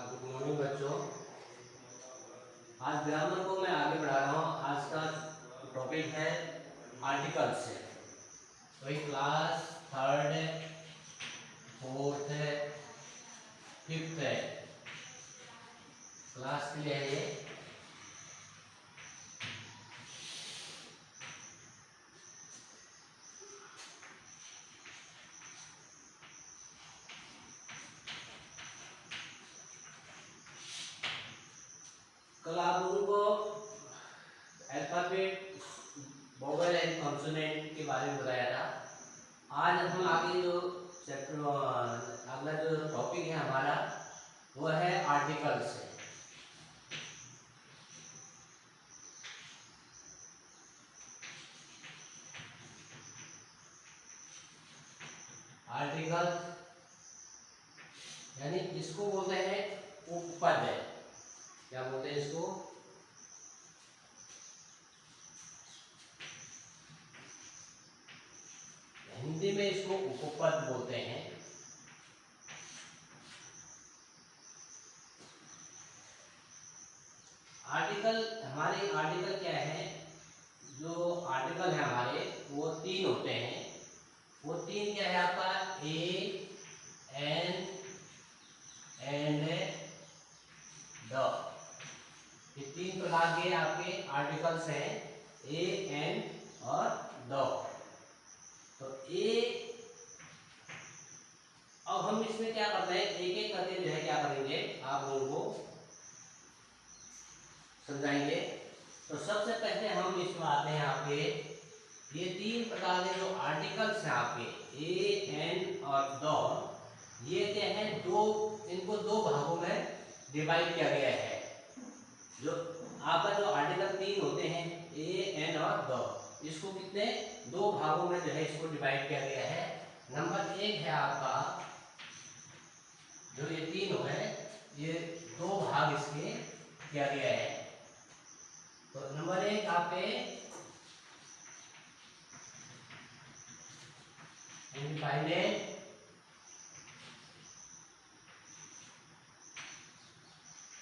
Good morning बच्चों। आज grammar को मैं आगे बढ़ा रहा हूँ। आज का टॉपिक है आर्टिकल्स है। तो ये क्लास थर्ड है, फोर्थ है, फिफ्थ है, क्लास के लिए है ये। कल आप लोगों को अल्फाबेट, वोवेल एंड कॉन्सोनेंट के बारे में बताया था। आज हम आगे जो चैप्टर अगला जो टॉपिक है हमारा वो है आर्टिकल्स है। आर्टिकल यानी इसको बोलते हैं उपपद है। क्या बोलते हैं इसको? हिंदी में इसको उपपद बोलते हैं। आर्टिकल क्या है? जो आर्टिकल है हमारे वो तीन होते हैं। वो तीन क्या है आपका? ए, एन एंड द। ये तीन प्रकार के आपके आर्टिकल्स हैं, ए, एन और द। तो ए, अब हम इसमें क्या करते हैं, एक एक करके जो है क्या करेंगे आप लोगों को समझाएंगे। तो सबसे पहले हम इसमें आते हैं आपके ये तीन प्रकार के जो आर्टिकल्स हैं आपके ए, एन और द। ये क्या है, इनको दो भागों में डिवाइड किया गया है। जो आपका जो आर्टिकल तीन होते हैं ए, एन और द, इसको कितने दो भागों में जो है इसको डिवाइड किया गया है। नंबर एक है आपका, जो ये तीन हो गए, ये दो भाग इसके किया गया है। तो नंबर एक आपके इंडिपेंडेंट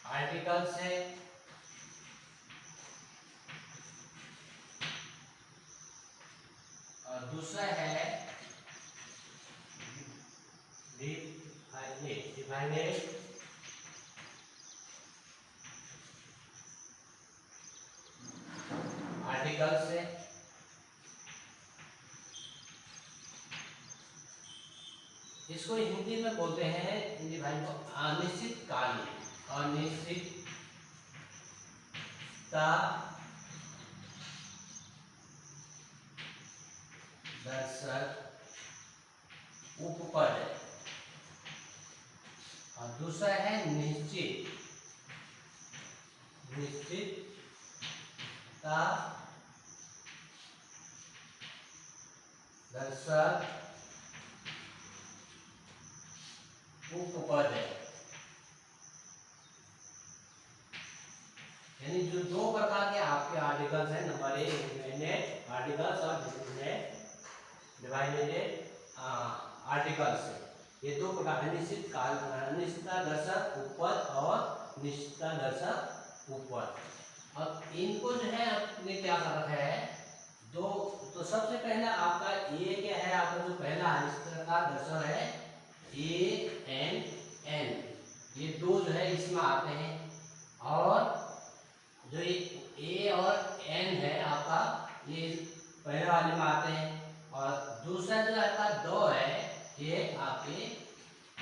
आर्टिकल्स है, और दूसरा है डिपेंडेंट आर्टिकल्स है। इसको हिंदी में बोलते हैं हिंदी भाई को अनिश्चितकालीन, अनिश्चितता दर्शक उपपद है। और दूसरा है निश्चितता दर्शक उपपद है। यानी जो दो प्रकार के आपके आर्टिकल्स हैं, नंबर एक इंडिपेंडेंट आर्टिकल्स और डिवाइडेड आर्टिकल्स है। ये दो प्रकार, अनिश्चितता दर्शक उपपद और निश्चितता दर्शक उपपद। अब इनको जो है आपने क्या कर रखा है, दो। तो सबसे पहला आपका ये क्या है, आपका जो पहला अनिश्चितता दर्शक है ए, एन, एन, ये दो जो है इसमें आते हैं। और जो ये ए और एन है आपका, ये पहले वाले में आते हैं। और दूसरा जो आपका दो है, ये आपके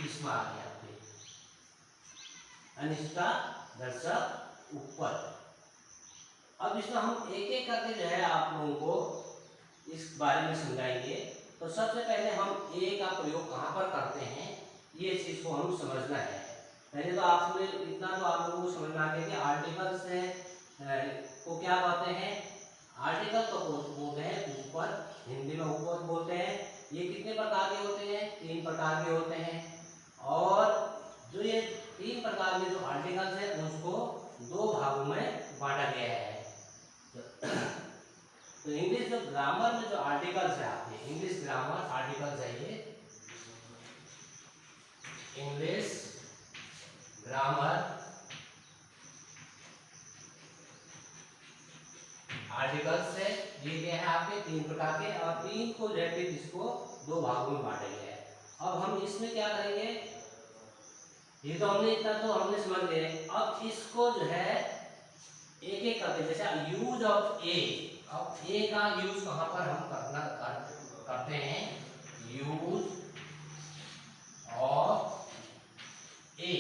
इसमें आ गया आपके अनिश्चितता दर्शक उपपद। अब इसमें हम एक एक करके जो है आप लोगों को इस बारे में समझाएंगे। तो सबसे पहले हम ए का प्रयोग कहाँ पर करते हैं, ये चीज को हम समझना है। पहले तो आपने इतना तो आप लोगों को समझना है कि आर्टिकल्स को क्या कहते हैं। आर्टिकल तो बोलते हैं उपपद, हिंदी में उपपद बोलते हैं। ये कितने प्रकार के होते हैं? तीन प्रकार के होते हैं। और जो ये तीन प्रकार के जो आर्टिकल्स हैं उसको दो भागों में बांटा गया है। तो इंग्लिश जो ग्रामर में जो आर्टिकल्स है आपके, इंग्लिश ग्रामर आर्टिकल्स है ये इंग्लिश ग्रामर दो भागों में बांटा गया है। अब हम इसमें क्या करेंगे, ये तो हमने इतना तो हमने समझ लिया। अब इसको जो है एक एक करके, जैसे यूज ऑफ ए, अब ए का यूज कहाँ पर हम करते हैं, यूज ऑफ ए,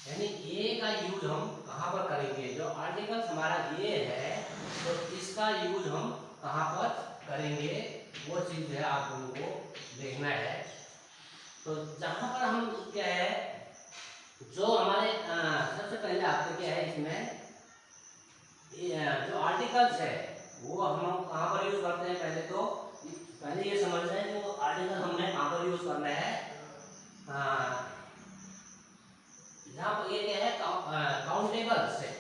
यानी ए का यूज हम कहाँ पर करेंगे, जो आर्टिकल हमारा ए है तो इसका यूज हम कहाँ पर करेंगे, वो चीज है आप लोगों को देखना है। तो जहाँ पर हम क्या है, जो हमारे सबसे पहले आपको क्या है इसमें जो आर्टिकल्स है वो हम कहाँ पर यूज करते हैं, पहले ये समझ रहे हैं जो आर्टिकल हमने कहाँ पर यूज करना है। यहाँ पर ये क्या है, काउंटेबल्स है,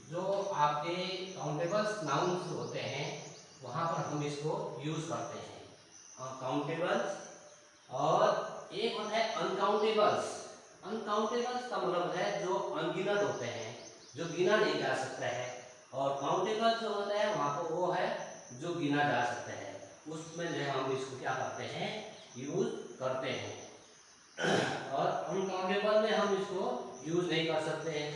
जो आपके काउंटेबल्स नाउन्स होते हैं वहाँ पर हम इसको यूज करते हैं काउंटेबल्स। और एक होता है अनकाउंटेबल्स। अनकाउंटेबल्स का मतलब है जो अनगिनत होते हैं, जो गिना नहीं जा सकता है। और काउंटेबल्स जो होता है वहाँ पर वो है जो गिना जा सकता है, उसमें जो है हम इसको क्या करते हैं, यूज करते हैं। और अनकाउंटेबल में हम इसको यूज नहीं कर सकते हैं।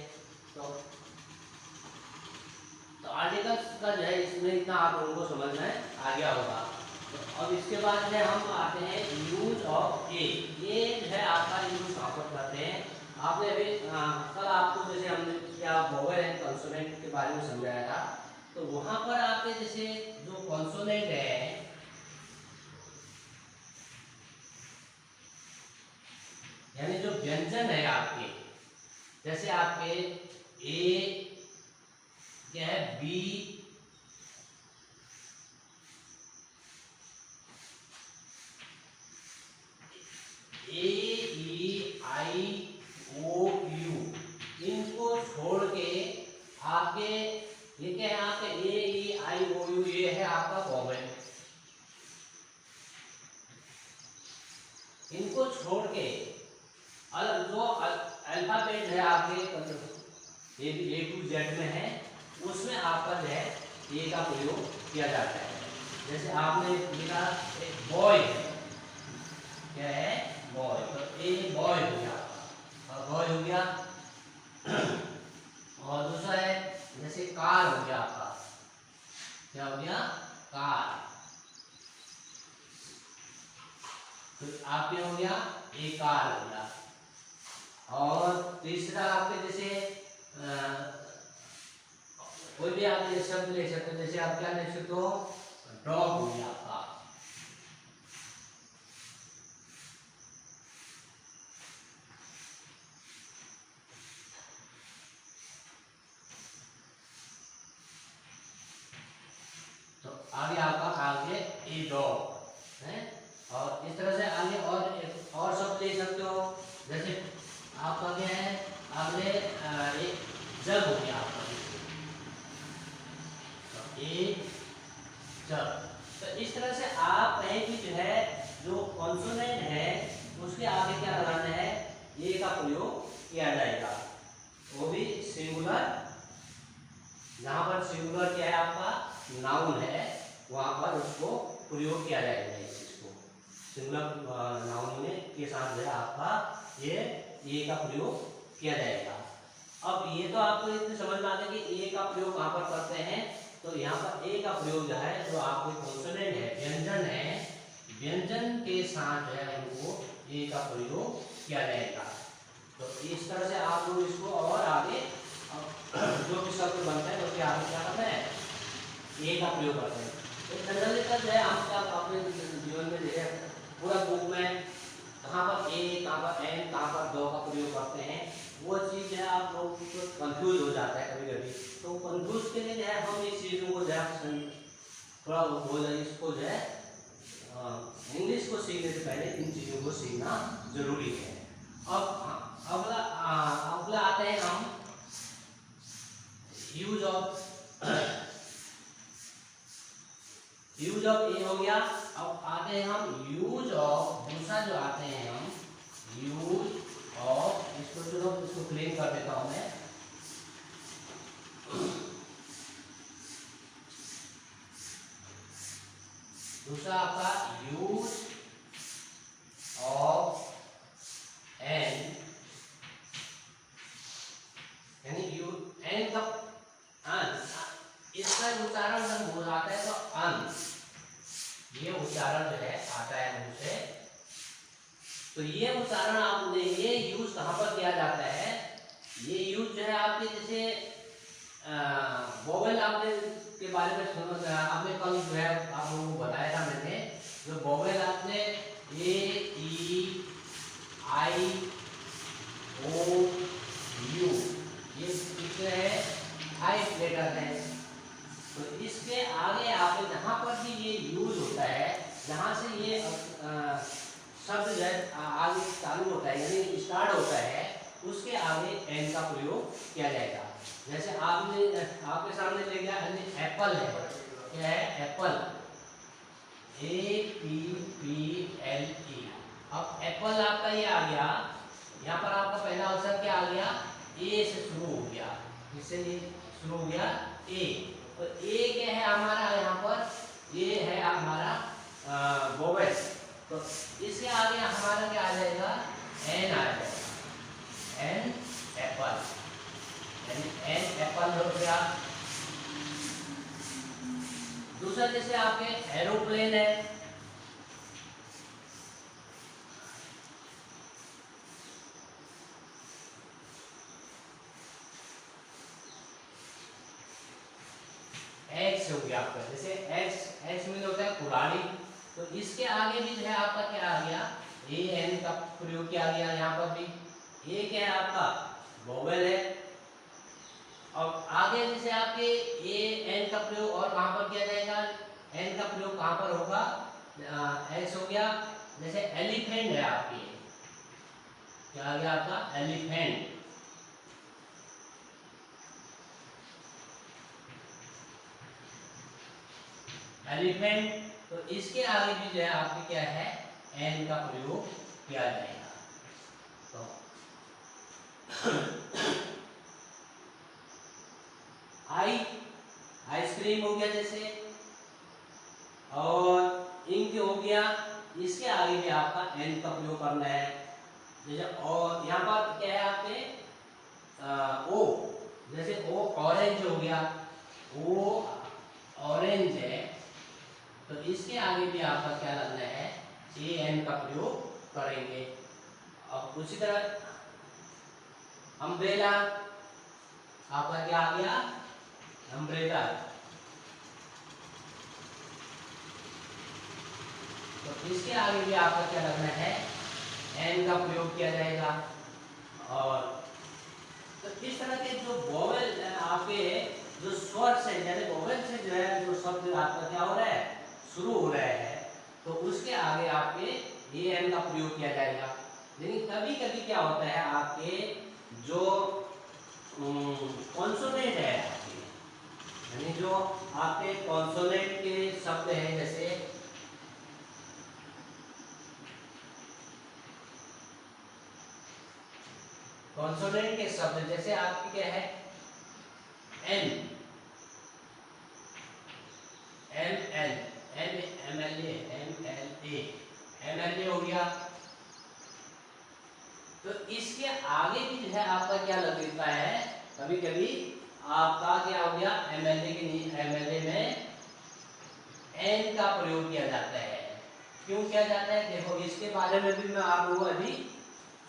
तो आर्टिकल्स का जो है इसमें इतना आप लोगों को समझ में आ गया होगा। तो अब इसके बाद में हम आते हैं यूज ऑफ ए। ये जो है आपका यूज कहाँ पर करते हैं, आपने अभी कल आपको जैसे हमने क्या वोवेल एंड कॉन्सोनेंट के बारे में समझाया था, तो वहाँ पर आपके जैसे जो कॉन्सोनेंट है, यानी जो व्यंजन है आपके, जैसे आपके ए क्या है, B, A, E, I, O, you, इनको छोड़ के आपके ये क्या है, आपके ए, ई, आई, ओ, यू, ये है आपका वोवेल। इनको छोड़ के अलग जो अल्फाबेट है आपके ए टू जेड में है, उसमें आपका जो है ए का प्रयोग किया जाता है। जैसे आपने लिखा एक बॉय है, क्या है, बॉय, तो ए बॉय हो गया आपका, और बॉय हो गया। और दूसरा है जैसे कार हो गया आपका, क्या हो गया, कार, तो आपके हो गया ए कार हो गया। और तीसरा आपके जैसे कोई भी आप ये शब्द ले सकते हो, जैसे आप क्या ले सकते हो, डॉग हो गया आपका। तो आगे आपका आगे ए डॉग है। और इस तरह से आगे और शब्द ले सकते हो, जैसे आपका क्या है, आपने एक जग हो गया आपका, एक जग। तो इस तरह से आप कहीं भी जो है जो कॉन्सोनेंट है उसके आगे क्या लगाना है, ए का प्रयोग किया जाएगा, वो भी सिंगुलर। जहां पर सिंगुलर क्या है आपका नाउन है, वहां पर उसको प्रयोग किया जाएगा। इस चीज को सिंगुलर नाउन में के साथ जो है आपका ये ए का प्रयोग किया जाएगा। अब ये तो आपको इतनी समझ में आता है कि ए का प्रयोग कहाँ पर करते हैं, तो यहाँ पर ए का प्रयोग जो है जो आपके कॉन्सोनेंट है, व्यंजन है, व्यंजन के साथ जो है उनको ए का प्रयोग किया जाएगा। तो इस तरह से आप लोग इसको और आगे जो भी शब्द बनता है उसके आगे क्या करते हैं, ए का प्रयोग करते हैं। तो जनरली जो है हम क्या अपने जीवन में जो है पूरा बुक में कहाँ पर ए, कहाँ पर एन, कहाँ पर दो का प्रयोग करते हैं, वो चीज़ है आप लोग को कंफ्यूज हो जाता है कभी कभी। तो कंफ्यूज के लिए जो है हम इस चीज़ों को जो है थोड़ा हो जाए, इसको जो है इंग्लिश को सीखने से पहले इन चीज़ों को सीखना जरूरी है। अब अगला आते हैं हम यूज ऑफ ए हो गया। अब आते हैं हम यूज ऑफ, दूसरा जो आते हैं हम यूज ऑफ, इसको क्लीन कर देता हूं मैं। दूसरा आपका यूज ऑफ एन, यानी यू एन का अन, इसका उच्चारण जब हो जाता है तो अन, ये उच्चारण जो है आता है मुंह से। तो ये उच्चारण आपने, ये यूज कहाँ पर किया जाता है, ये यूज जो है आपके जैसे वोवेल आपने के बारे में सुना, आपने कल जो है आप लोगों को बताया था मैंने, जो वोवेल आपने ए ई आई ओ यू, ये कितने हैं, 5 लेटर है। तो इसके आगे आप जहाँ पर भी ये यूज होता है, जहाँ से ये शब्द जो है आगे चालू होता है यानी स्टार्ट होता है, उसके आगे एन का प्रयोग किया जाएगा। जैसे आपने आपके सामने ले गया एप्पल है, क्या है एप्पल, APPLE। अब एप्पल आपका ये आ गया, यहाँ पर आपका पहला अक्षर क्या आ गया, ए से शुरू हो गया, इससे ये शुरू हो गया ए। तो ए क्या है हमारा यहाँ पर, ये है हमारा वोवेल। तो इसके आगे हमारा क्या आ जाएगा, एन आ जाएगा, एन एप्पल, यानी एन एप्पल हो गया। दूसरा जैसे आपके एरोप्लेन है, एक्स हो गया आपका, जैसे एक्स, एक्स मीन होता है कुराड़ी। तो इसके आगे भी जो है आपका क्या आ गया, ए एन का प्रयोग किया गया यहाँ पर भी। ए क्या है आपका वोवेल है। और आगे जैसे आपके ए एन का प्रयोग और कहाँ पर किया जाएगा, एन का प्रयोग कहाँ पर होगा, एक्स हो गया। जैसे एलिफेंट है आपकी, क्या आ गया आपका एलिफेंट, एलिफेंट। तो इसके आगे भी जो है आपके क्या है, एन का प्रयोग किया जाएगा। तो आई, आइसक्रीम हो गया जैसे, और इंक हो गया, इसके आगे भी आपका एन का प्रयोग करना है। जैसे और यहाँ पर क्या है आपके ओ, जैसे ओ ऑरेंज हो गया, ओ ऑरेंज है, तो इसके आगे भी आपका क्या लगना है, ए एन का प्रयोग करेंगे। अब उसी तरह अम्ब्रेला, आपका क्या आ गया अम्ब्रेला। तो इसके आगे भी आपका क्या लगना है, एन का प्रयोग किया जाएगा। और तो इस तरह के जो वोवेल आपके जो स्वर से यानी वोवेल से जो है जो शब्द आपका क्या हो रहा है, शुरू हो रहा है, तो उसके आगे आपके ए एन का प्रयोग किया जाएगा। लेकिन कभी कभी क्या होता है आपके जो कॉन्सोनेंट है आपके, यानी जो आपके कॉन्सोनेंट के शब्द हैं, जैसे कॉन्सोनेंट के शब्द जैसे आपके क्या है N, M L, M M L A, M L A, M L A हो गया। तो इसके आगे भी जो है आपका क्या लगता है, कभी कभी आपका क्या हो गया एम एल ए के, एम एल ए में एन का प्रयोग किया जाता है। क्यों किया जाता है, देखो इसके बारे में भी मैं आप लोगों को अभी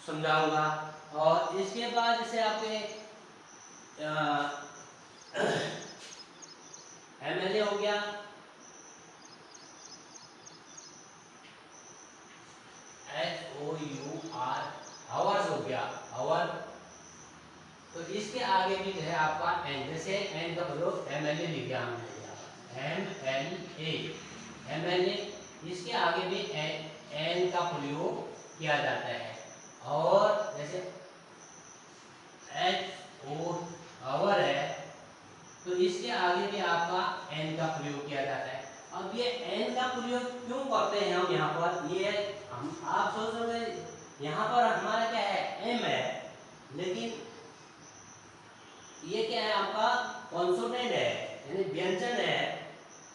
समझाऊंगा। और इसके बाद जैसे आपके एमएलए हो गया, HOUR, आवर्स हो गया आवर। तो इसके आगे भी जो है आपका एन, जैसे एन का प्रयोग एमएलए लिख दिया हमने, MLA, एमएलए, इसके आगे भी एन का प्रयोग किया जाता है। और जैसे HO आवर है, तो इसके आगे भी आपका एन का प्रयोग किया जाता है। अब ये एन का प्रयोग क्यों करते हैं हम यहाँ पर, ये हम आप सोच रहे हैं यहाँ पर हमारा क्या है एम है, लेकिन ये क्या है आपका कॉन्सोनेंट है यानी व्यंजन है।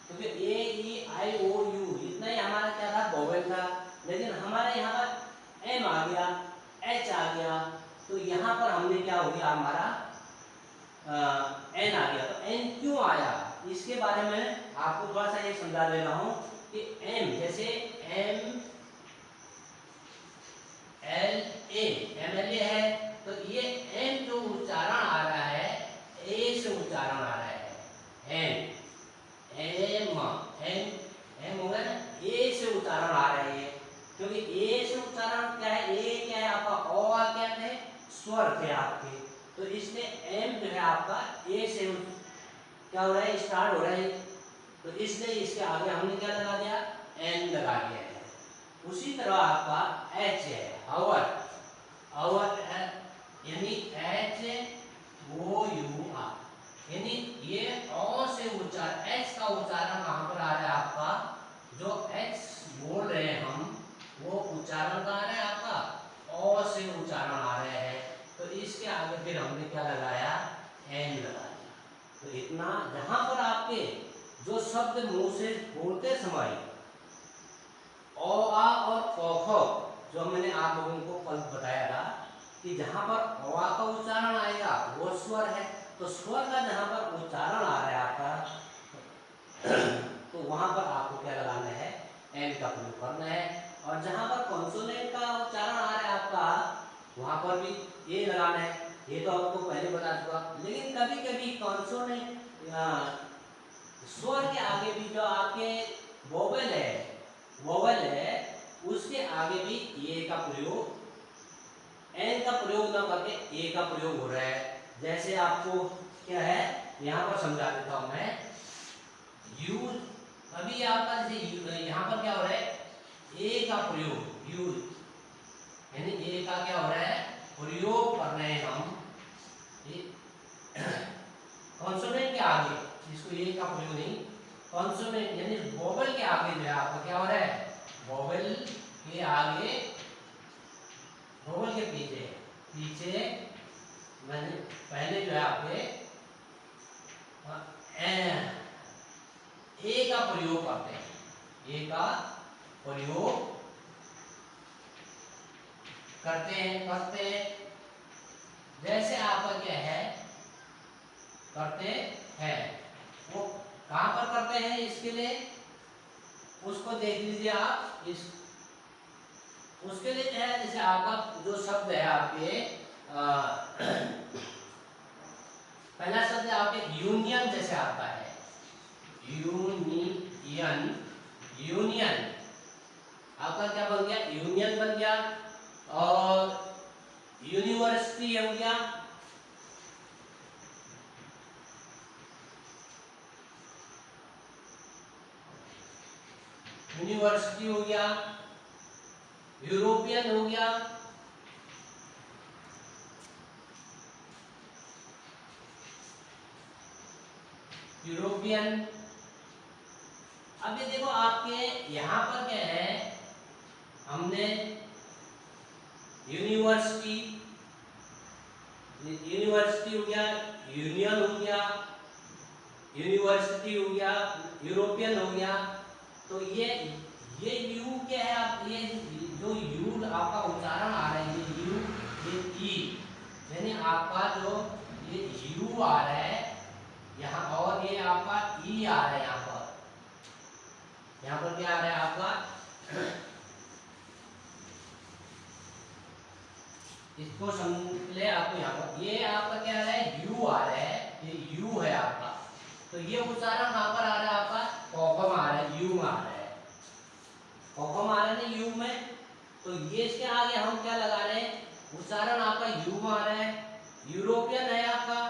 क्योंकि ए ई आई ओ यू इतना ही हमारा क्या था, वोवेल था। लेकिन हमारे यहाँ पर एम आ गया, एच आ गया, तो यहाँ पर हमने क्या हो गया, हमारा एन आ गया। तो एन क्यों आया, इसके बारे में आपको थोड़ा सा ये समझा दे रहा हूँ कि एम, जैसे M L A, M L A है, तो ये एम जो उच्चारण आ रहा है, ए से उच्चारण आ रहा है, एम एम एम एम हो गया ना, ए से उच्चारण आ रहा है ये। क्योंकि ए से उच्चारण क्या है, ए क्या है आपका, ओ आ क्या थे, स्वर थे आपके, तो इसलिए एम जो है आपका ए से क्या हो रहा है, स्टार्ट हो रहा है, तो इसलिए इसके आगे हमने क्या लगा दिया, एन लगा दिया है। उसी तरह आपका एच है, आवर, आवर यानी एच ओ यू आर, यानी ये ओ से उच्चारण, एच का उच्चारण कहाँ पर आ रहा है आपका, जो एच बोल रहे हैं हम, वो उच्चारण कहाँ आ रहा है आपका, ओ से उच्चारण आ रहे हैं, तो इसके आगे फिर हमने क्या लगाया, एन लगा दिया। तो इतना, जहां पर आपके जो शब्द मुंह से बोलते समय ओ आ और क ख, जो मैंने आप लोगों को कल बताया था कि जहां पर ओ आ का उच्चारण आएगा वो स्वर है, तो स्वर का जहां पर उच्चारण आ रहा है आपका, तो वहां पर आपको क्या लगाना है, एन का प्रयोग करना है। और जहां पर कॉन्सोनेंट का उच्चारण आ रहा है आपका, वहां पर भी ए लगाना है, ये तो आपको पहले बता चुका। लेकिन कभी कभी कॉन्सोनेंट स्वर के आगे भी जो आपके वोवेल है, उसके आगे भी ए का प्रयोग, एन का प्रयोग न करके ए का प्रयोग हो रहा है। जैसे आपको क्या है, यहाँ पर समझा देता हूं मैं, यू, अभी आपका जैसे यहाँ पर क्या हो रहा है, ए का प्रयोग, यू यानी ए का क्या हो रहा है, प्रयोग कर रहे हैं हम कॉन्सोनेंट के आगे, इसको ए का प्रयोग नहीं, कॉन्सोनेंट यानी वोवेल के आगे जो है आपका क्या हो रहा है, वोवेल के आगे, वोवेल के पीछे, पीछे मैंने पहले जो है आपके ए का प्रयोग करते हैं, ए का प्रयोग करते हैं। जैसे आपका क्या है, करते हैं, वो कहां पर करते हैं, इसके लिए उसको देख लीजिए आप, इस उसके लिए जो है, जैसे आपका जो शब्द है आपके पहला शब्द है आपके यूनियन, जैसे आता है यूनियन, यूनियन आपका क्या बन गया, यूनियन बन गया। और यूनिवर्सिटी हो गया, यूनिवर्सिटी हो गया, यूरोपियन हो गया, यूरोपियन। अब ये देखो आपके यहाँ पर क्या है, हमने यूनिवर्सिटी, यूनिवर्सिटी हो गया, यूनियन हो गया, यूनिवर्सिटी हो गया, यूरोपियन हो गया। तो ये यू क्या है, आप ये जो यू आपका उच्चारण आ रहा है, ये यू, ये ई, यानी आपका जो ये यू आ रहा है यहाँ, और ये आपका ई आ रहा है यहाँ पर क्या आ रहा है आपका, इसको समझ ले आपको, यहाँ पर ये आपका क्या आ रहा है, यू आ रहा है, ये यू है आपका, तो ये उच्चारण कहाँ पर आ रहा है आपका, कोकम आ रहा है, यू में आ रहा है, कोकम आ रहा है ना यू में। तो ये इसके आगे हम क्या लगा रहे हैं, उच्चारण आपका यू में आ रहा है। यूरोपियन है आपका,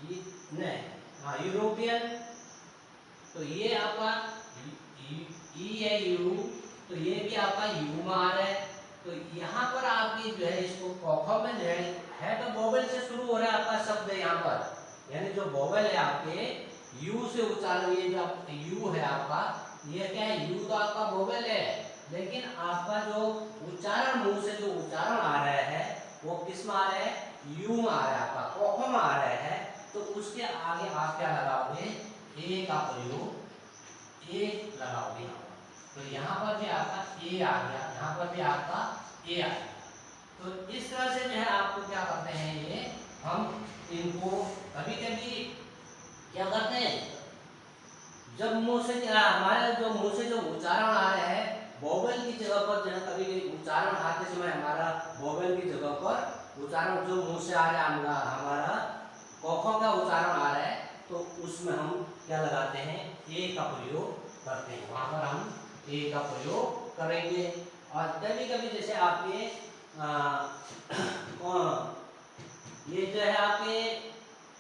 ये नहीं, हाँ यूरोपियन, तो ये आपका ई है यू, तो ये भी आपका यू में आ रहा है। तो यहाँ पर आपकी जो है, इसको कोकम में जो है तो वोवेल से शुरू हो रहा है आपका शब्द यहाँ पर, यानी जो वोवेल है आपके यू से उच्चारण, ये जो यू है आपका, ये क्या है, यू तो आपका वोवेल है, लेकिन आपका जो उच्चारण मुंह से जो उच्चारण आ रहा है वो किस में आ रहा है, यू में आ रहा है, आपका कोकम में आ रहा है। तो उसके आगे आप क्या लगाओगे, ए का प्रयोग, ए लगाओगे यहाँ पर, तो यहाँ पर भी आपका ए आ गया, यहाँ पर भी आपका ए आ गया। तो इस तरह से जो है आपको क्या करते हैं, ये हम इनको कभी कभी क्या करते हैं, जब मुंह से हमारे जो मुंह से जो उच्चारण आ रहा है वोवेल की जगह पर, जो कभी कभी उच्चारण आते समय हमारा वोवेल की जगह पर उच्चारण जो मुंह से आ रहा है, हमारा कॉखों का उच्चारण आ रहा है, तो उसमें हम क्या लगाते हैं, ए का प्रयोग करते हैं, वहां पर हम ए का प्रयोग करेंगे। और कभी कभी जैसे आपके ये जो है आपके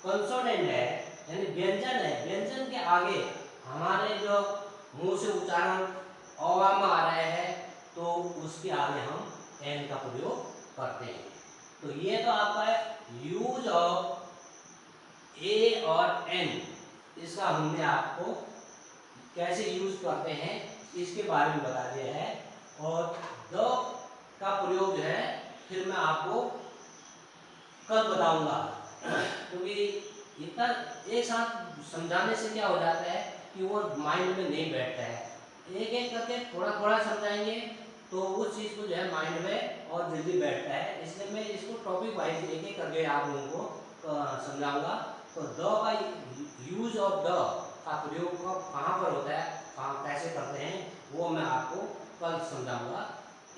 कंसोनेंट है यानी व्यंजन है, व्यंजन के आगे हमारे जो मुंह से उच्चारण अ आ रहे हैं, तो उसके आगे हम एन का प्रयोग करते हैं। तो ये तो आपका है यूज ऑफ ए और एन, इसका हमने आपको कैसे यूज करते हैं इसके बारे में बता दिया है। और द का प्रयोग जो है फिर मैं आपको कल बताऊंगा, क्योंकि इतना एक साथ समझाने से क्या हो जाता है कि वो माइंड में नहीं बैठता है, एक एक करके थोड़ा थोड़ा समझाएंगे तो उस चीज़ को जो है माइंड में और जल्दी बैठता है। इसलिए मैं इसको टॉपिक वाइज एक एक करके आप लोगों को समझाऊंगा। तो द का यूज ऑफ द का प्रयोग कहाँ पर होता है, कहाँ कैसे करते हैं, वो मैं आपको कल समझाऊंगा।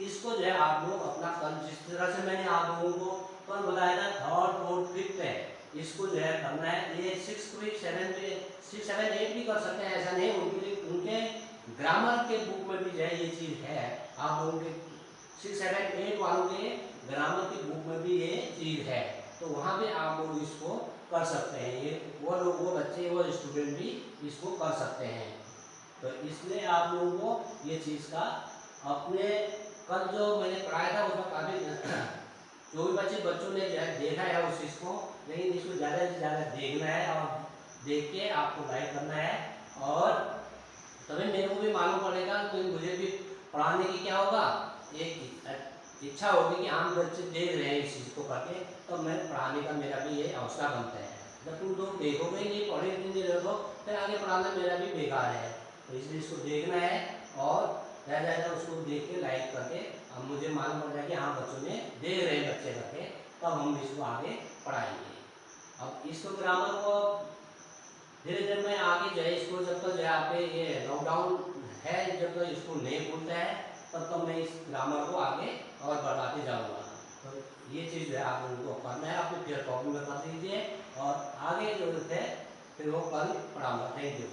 इसको जो है आप लोग अपना कल जिस तरह से मैंने आप लोगों को कल बताया था थर्ड फोर्थ फिफ्थ है, इसको जो है करना है। ये 6 भी 7 8 भी कर सकते हैं, ऐसा नहीं, उनके लिए उनके ग्रामर के बुक में भी जो है ये चीज़ है, आप लोगों के 6 7 8 वालों के ग्रामर की बुक में भी ये चीज़ है, तो वहाँ पे आप लोग इसको कर सकते हैं। ये वो लोग, वो बच्चे, वो स्टूडेंट भी इसको कर सकते हैं। तो इसलिए आप लोगों को ये चीज़ का अपने कल जो मैंने पढ़ाया था उसमें काफ़ी जो भी बच्चों ने जो है देखा है उस चीज़ को, लेकिन इसको ज़्यादा से ज़्यादा देखना है और देख के आपको लाइक करना है, और तभी मेरे को भी मालूम पड़ेगा, तो मुझे भी पढ़ाने की क्या होगा, एक इच्छा होगी कि हम बच्चे देख रहे हैं इस चीज़ को करके, तो मैं पढ़ाने का मेरा भी ये हौसला बनता है। जब तुम लोग देखोगे नहीं, पढ़े नहीं रहो, फिर आगे पढ़ाना मेरा भी बेकार है। तो इसलिए इसको देखना है और ज़्यादा उसको देख के लाइक करके, अब मुझे मालूम पड़ जाए कि हाँ बच्चों ने देख रहे हैं बच्चे करके, तब हम इसको आगे पढ़ाएंगे। अब इसको ग्रामर को धीरे धीरे मैं आगे जो है इसको, जब तक जो है आप ये लॉकडाउन है, जब तक स्कूल नहीं खुलता है तब तक मैं इस ग्रामर को आगे और बढ़ाते जाऊँगा। तो ये चीज़ जो है आप लोगों को करना है, अपने फिर कॉपी में कर दीजिए और आगे जो है फिर वो कल पढ़ाऊँगा। Thank you.